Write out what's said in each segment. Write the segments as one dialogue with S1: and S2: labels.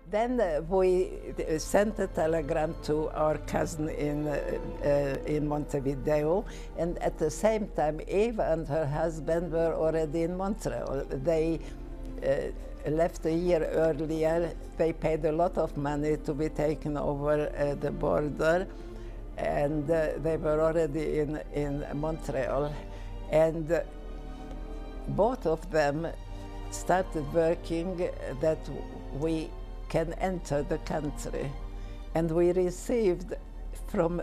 S1: Then we sent a telegram to our cousin in Montevideo, and at the same time, Eva and her husband were already in Montreal. They left a year earlier. They paid a lot of money to be taken over the border, and they were already in Montreal. And both of them started working that we can enter the country. And we received from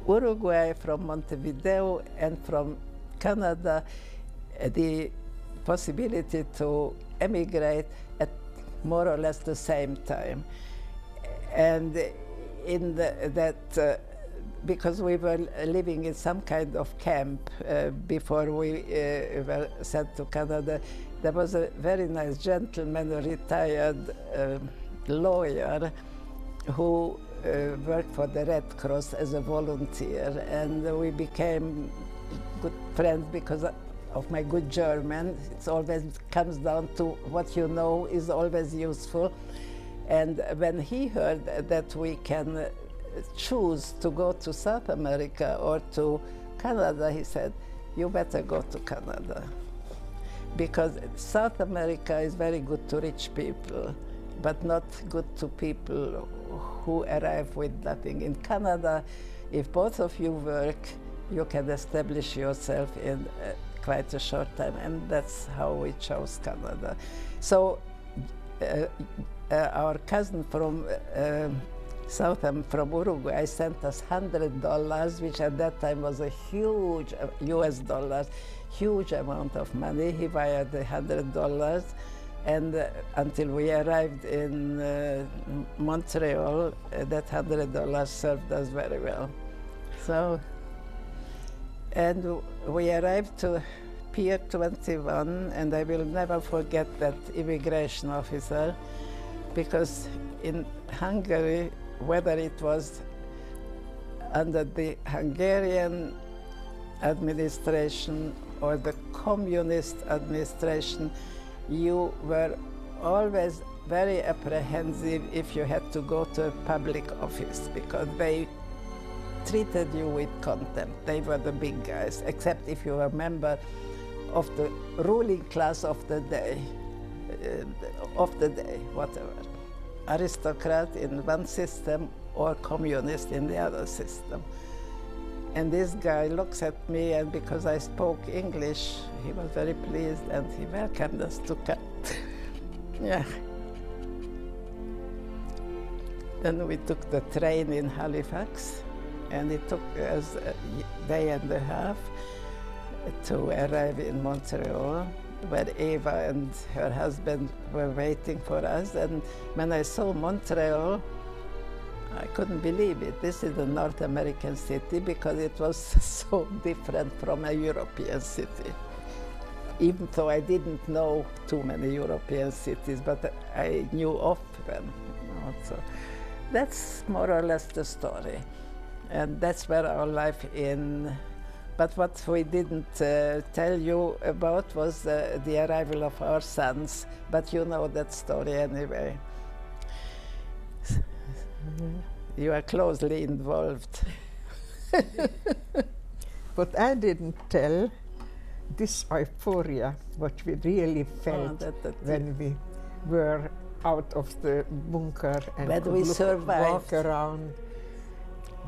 S1: Uruguay, from Montevideo, and from Canada the possibility to emigrate at more or less the same time. And in because we were living in some kind of camp before we were sent to Canada, there was a very nice gentleman, a retired lawyer, who worked for the Red Cross as a volunteer, and we became good friends because of my good German. It always comes down to what you know is always useful. And when he heard that we can choose to go to South America or to Canada, he said, "You better go to Canada, because South America is very good to rich people, but not good to people who arrive with nothing. In Canada, if both of you work, you can establish yourself in quite a short time," and that's how we chose Canada. So our cousin from from Uruguay sent us $100, which at that time was a huge US dollars, huge amount of money. He wired the $100, and until we arrived in Montreal, that $100 served us very well. So, and we arrived to Pier 21, and I will never forget that immigration officer, because in Hungary, whether it was under the Hungarian administration or the communist administration, you were always very apprehensive if you had to go to a public office, because they treated you with contempt. They were the big guys, except if you were a member of the ruling class of the day, whatever. Aristocrat in one system or communist in the other system. And this guy looks at me, and because I spoke English, he was very pleased, and he welcomed us to come. Yeah. Then we took the train in Halifax, and it took us a day and a half to arrive in Montreal, where Eva and her husband were waiting for us. And when I saw Montreal, I couldn't believe it. This is a North American city, because it was so different from a European city. Even though I didn't know too many European cities, but I knew of them. So that's more or less the story. And that's where our life in. But what we didn't tell you about was the arrival of our sons, but you know that story anyway. You are closely involved.
S2: But I didn't tell this euphoria, what we really felt when we were out of the bunker and
S1: when
S2: could
S1: we
S2: walk around,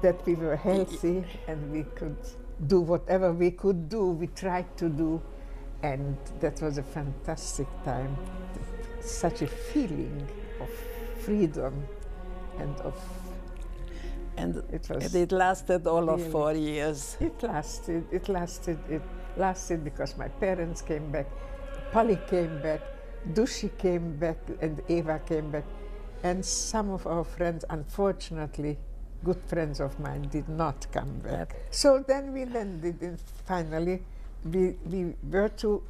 S2: that we were healthy and we could do whatever we could do, we tried to do, and that was a fantastic time. Such a feeling of freedom and of...
S1: And it lasted all of 4 years.
S2: It lasted because my parents came back, Polly came back, Dushi came back, and Eva came back, and some of our friends, unfortunately, good friends of mine, did not come back. So then we landed, and finally we were to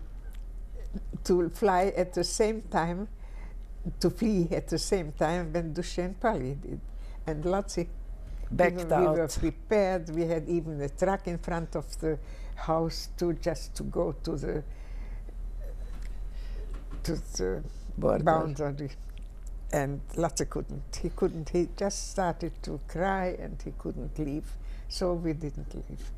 S2: fly at the same time, to flee at the same time when Dushi and Polly did. And Lotzi
S1: backed out. We
S2: were prepared. We had even a truck in front of the house just to go to the boundary. And Lasse couldn't. He couldn't. He just started to cry and he couldn't leave. So we didn't leave.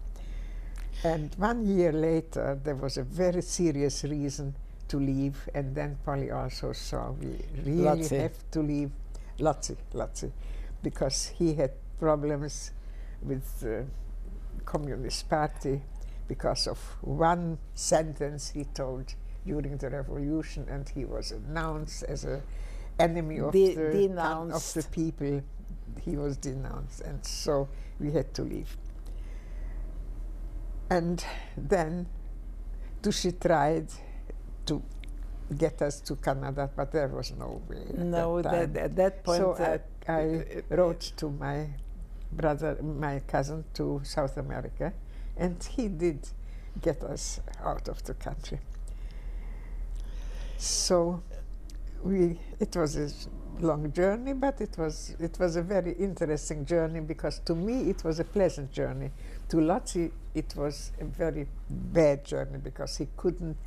S2: And 1 year later, there was a very serious reason to leave. And then Polly also saw we really have to leave. Lasse, because he had problems with the Communist Party because of one sentence he told during the revolution, and he was announced as an enemy of the people. He was denounced, and so we had to leave. And then Dushi tried to get us to Canada, but there was no way.
S1: No, at that point.
S2: So I wrote to my brother, my cousin, to South America, and he did get us out of the country. So it was a long journey, but it was a very interesting journey, because to me it was a pleasant journey. To Lotzi it was a very bad journey, because he couldn't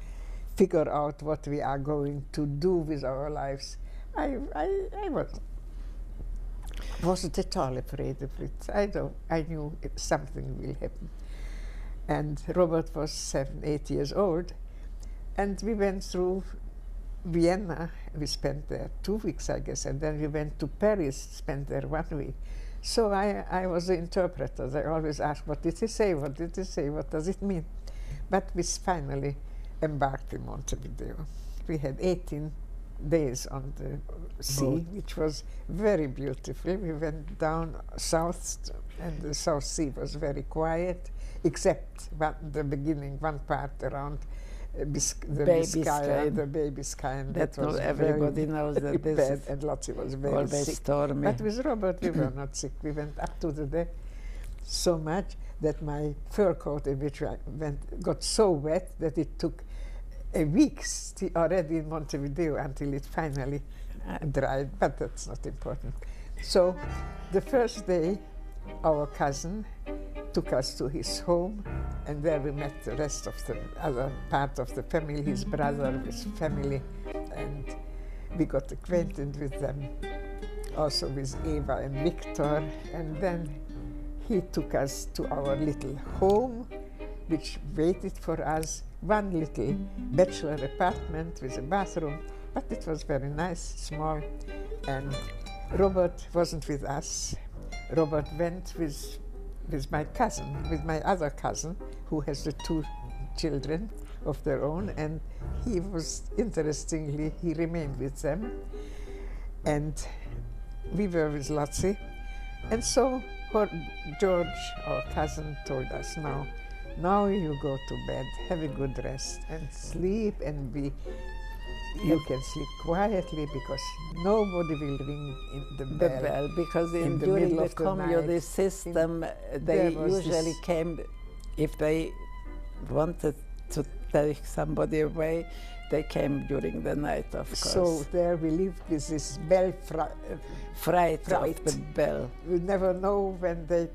S2: figure out what we are going to do with our lives. I wasn't at all afraid of it. I knew something will happen. And Robert was 7, 8 years old, and we went through Vienna. We spent there 2 weeks, I guess, and then we went to Paris, spent there 1 week. So I was the interpreter. I always asked, what did he say? What did he say? What does it mean? But we finally embarked in Montevideo. We had 18 days on the sea, which was very beautiful. We went down south, and the South Sea was very quiet, except the beginning, one part around the baby sky, and that was
S1: everybody knows that this
S2: bad, and Lotzi was very sick.
S1: Stormy.
S2: But with Robert we were not sick. We went up to the deck so much that my fur coat in which I went got so wet that it took a week already in Montevideo until it finally dried, but that's not important. So the first day our cousin took us to his home, and there we met the rest of the other part of the family, his brother, his family, and we got acquainted with them, also with Eva and Victor. And then he took us to our little home, which waited for us, one little bachelor apartment with a bathroom, but it was very nice, small. And Robert wasn't with us. Robert went with my cousin, with my other cousin, who has the 2 children of their own, and he was, interestingly, he remained with them, and we were with Lotzi. And so George, our cousin, told us, now you go to bed, have a good rest and sleep, and you can sleep quietly, because nobody will ring in the bell.
S1: Because during the communist system, they usually came, if they wanted to take somebody away, they came during the night, of course.
S2: So there we lived with this bell fright
S1: of the bell.
S2: We never know when they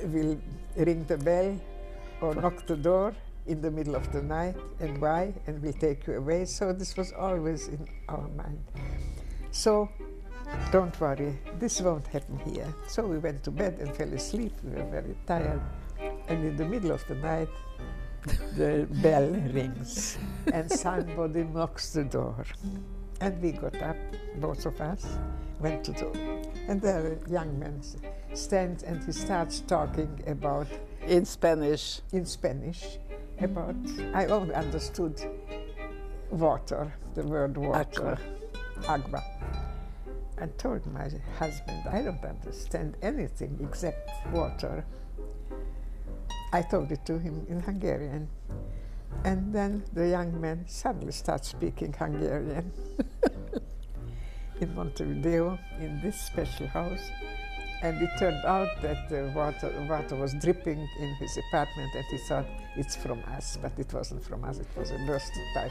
S2: will ring the bell or knock the door in the middle of the night, and why, and will take you away. So this was always in our mind. So don't worry, this won't happen here. So we went to bed and fell asleep. We were very tired, and in the middle of the night the bell rings and somebody knocks the door, and we got up, both of us, went to the door, and there a young man stands, and he starts talking about
S1: in Spanish
S2: about, I only understood water, the word water, agua. I told my husband, I don't understand anything except water. I told it to him in Hungarian. And then the young man suddenly starts speaking Hungarian in Montevideo, in this special house. And it turned out that the water was dripping in his apartment, and he thought it's from us, but it wasn't from us, it was a bursted pipe.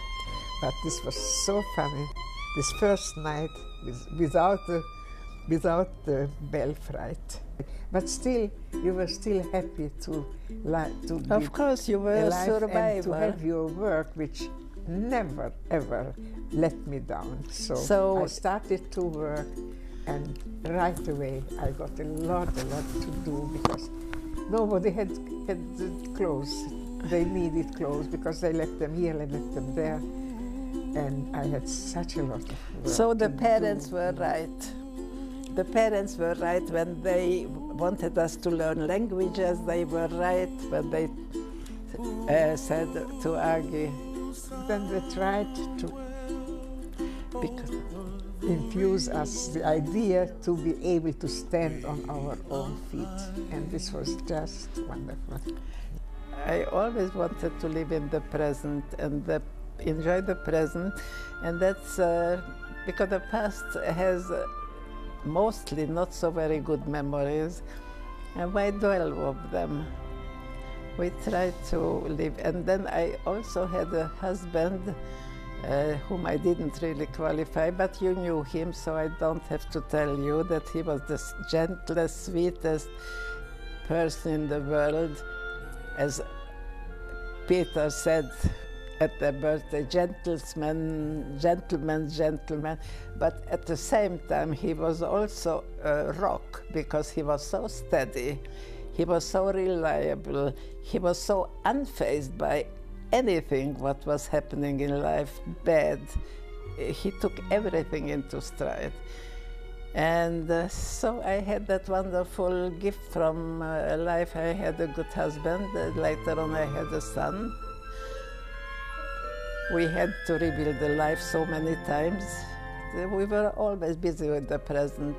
S2: But this was so funny, this first night without the bell fright. But still, you were still happy to
S1: of course, you were a survivor.
S2: And to have your work, which never, ever let me down. So I started to work, and right away I got a lot to do, because nobody had clothes. They needed clothes because they left them here, they left them there. And I had such a lot of work.
S1: So the parents were right. The parents were right when they wanted us to learn languages. They were right when they said to Agi.
S2: Then they tried to infuse us the idea to be able to stand on our own feet. And this was just wonderful.
S1: I always wanted to live in the present and enjoy the present, and that's because the past has mostly not so very good memories, and why dwell of them? We try to live. And then I also had a husband whom I didn't really qualify, but you knew him, so I don't have to tell you that he was the gentlest, sweetest person in the world. As Peter said at their birthday, gentleman, but at the same time he was also a rock, because he was so steady, he was so reliable, he was so unfazed by anything what was happening in life bad. He took everything into stride. And so I had that wonderful gift from life. I had a good husband. Later on I had a son. We had to rebuild the life so many times. We were always busy with the present.